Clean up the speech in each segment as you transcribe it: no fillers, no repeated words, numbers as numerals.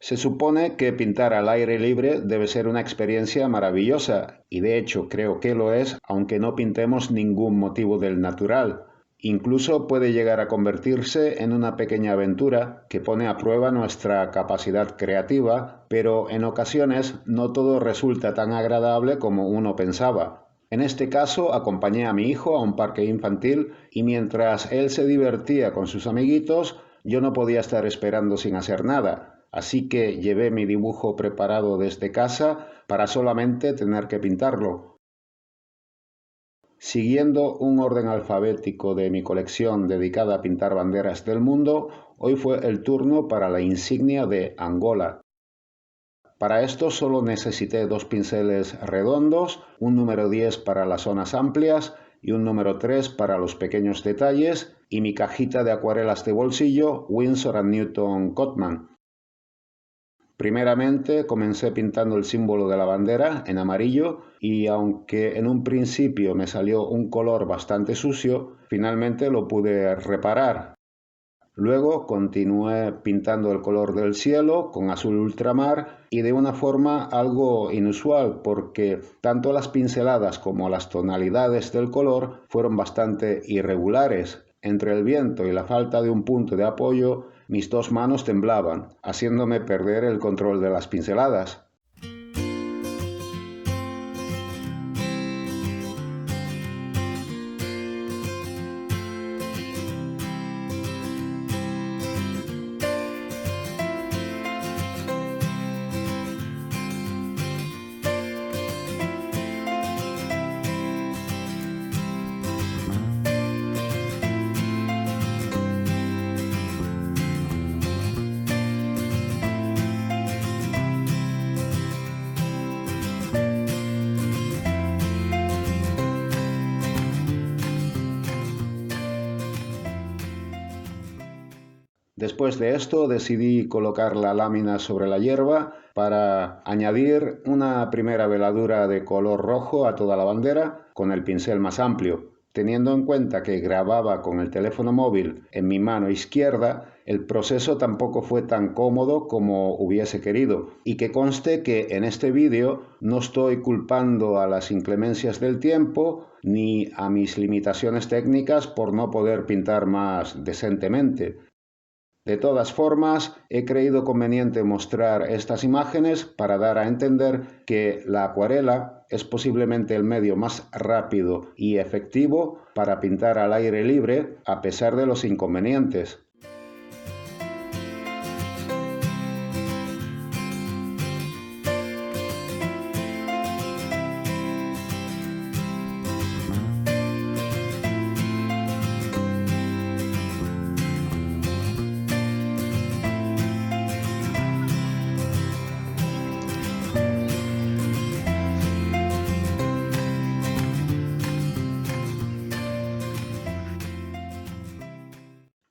Se supone que pintar al aire libre debe ser una experiencia maravillosa, y de hecho creo que lo es, aunque no pintemos ningún motivo del natural. Incluso puede llegar a convertirse en una pequeña aventura que pone a prueba nuestra capacidad creativa, pero en ocasiones no todo resulta tan agradable como uno pensaba. En este caso, acompañé a mi hijo a un parque infantil y mientras él se divertía con sus amiguitos, yo no podía estar esperando sin hacer nada. Así que llevé mi dibujo preparado desde casa para solamente tener que pintarlo. Siguiendo un orden alfabético de mi colección dedicada a pintar banderas del mundo, hoy fue el turno para la insignia de Angola. Para esto solo necesité 2 pinceles redondos, un número 10 para las zonas amplias y un número 3 para los pequeños detalles y mi cajita de acuarelas de bolsillo Winsor & Newton Cotman. Primeramente comencé pintando el símbolo de la bandera en amarillo y aunque en un principio me salió un color bastante sucio, finalmente lo pude reparar. Luego continué pintando el color del cielo con azul ultramar y de una forma algo inusual porque tanto las pinceladas como las tonalidades del color fueron bastante irregulares. Entre el viento y la falta de un punto de apoyo, mis 2 manos temblaban, haciéndome perder el control de las pinceladas. Después de esto decidí colocar la lámina sobre la hierba para añadir una primera veladura de color rojo a toda la bandera con el pincel más amplio. Teniendo en cuenta que grababa con el teléfono móvil en mi mano izquierda, el proceso tampoco fue tan cómodo como hubiese querido. Y que conste que en este vídeo no estoy culpando a las inclemencias del tiempo ni a mis limitaciones técnicas por no poder pintar más decentemente. De todas formas, he creído conveniente mostrar estas imágenes para dar a entender que la acuarela es posiblemente el medio más rápido y efectivo para pintar al aire libre a pesar de los inconvenientes.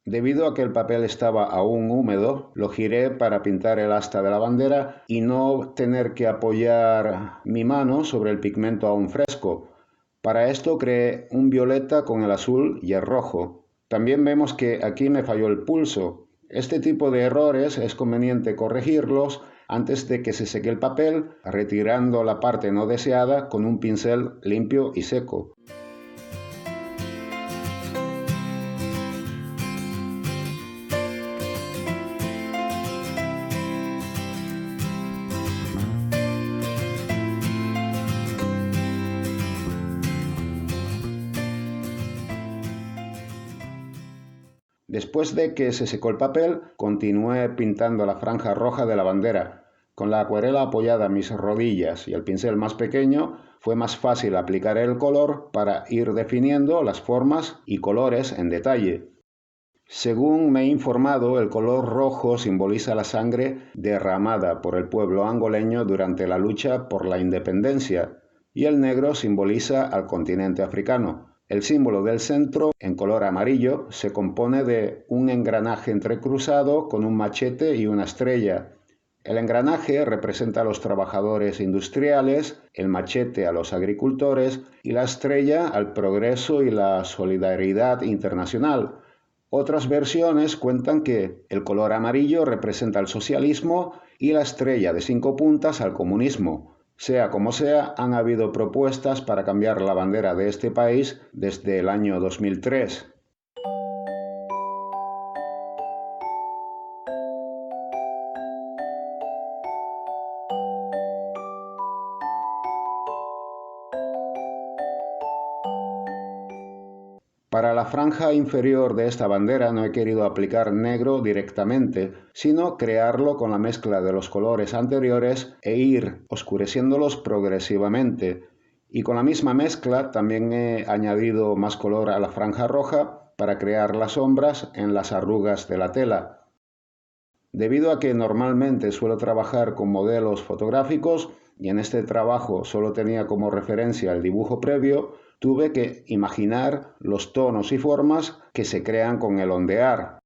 Debido a que el papel estaba aún húmedo, lo giré para pintar el asta de la bandera y no tener que apoyar mi mano sobre el pigmento aún fresco. Para esto creé un violeta con el azul y el rojo. También vemos que aquí me falló el pulso. Este tipo de errores es conveniente corregirlos antes de que se seque el papel, retirando la parte no deseada con un pincel limpio y seco. Después de que se secó el papel, continué pintando la franja roja de la bandera. Con la acuarela apoyada a mis rodillas y el pincel más pequeño, fue más fácil aplicar el color para ir definiendo las formas y colores en detalle. Según me he informado, el color rojo simboliza la sangre derramada por el pueblo angoleño durante la lucha por la independencia, y el negro simboliza al continente africano. El símbolo del centro, en color amarillo, se compone de un engranaje entrecruzado con un machete y una estrella. El engranaje representa a los trabajadores industriales, el machete a los agricultores y la estrella al progreso y la solidaridad internacional. Otras versiones cuentan que el color amarillo representa el socialismo y la estrella de 5 puntas al comunismo. Sea como sea, han habido propuestas para cambiar la bandera de este país desde el año 2003. Para la franja inferior de esta bandera no he querido aplicar negro directamente, sino crearlo con la mezcla de los colores anteriores e ir oscureciéndolos progresivamente. Y con la misma mezcla también he añadido más color a la franja roja para crear las sombras en las arrugas de la tela. Debido a que normalmente suelo trabajar con modelos fotográficos y en este trabajo solo tenía como referencia el dibujo previo, tuve que imaginar los tonos y formas que se crean con el ondear.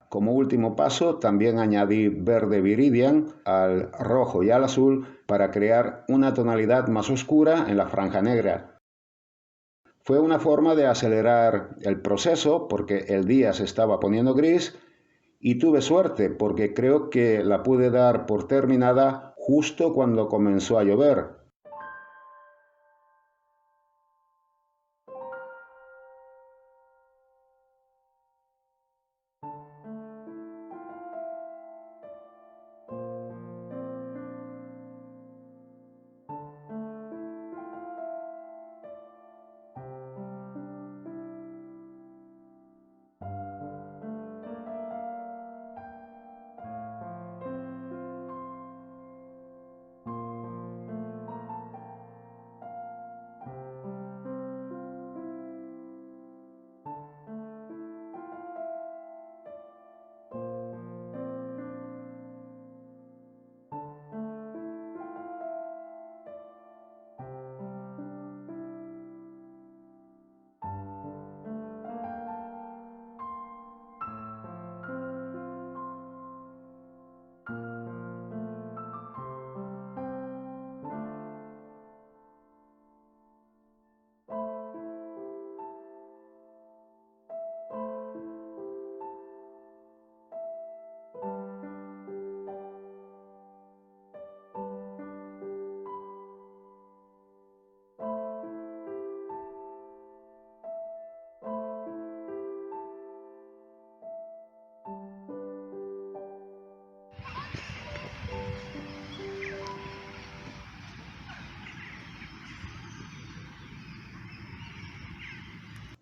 Como último paso, también añadí verde viridian al rojo y al azul para crear una tonalidad más oscura en la franja negra. Fue una forma de acelerar el proceso porque el día se estaba poniendo gris y tuve suerte porque creo que la pude dar por terminada justo cuando comenzó a llover.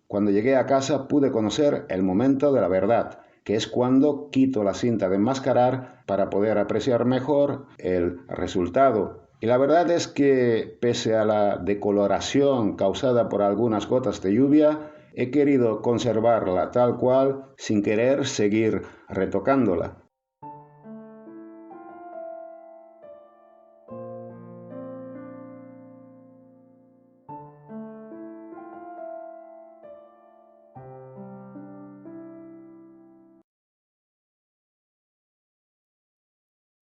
Cuando llegué a casa pude conocer el momento de la verdad, que es cuando quito la cinta de enmascarar para poder apreciar mejor el resultado. Y la verdad es que, pese a la decoloración causada por algunas gotas de lluvia, he querido conservarla tal cual sin querer seguir retocándola.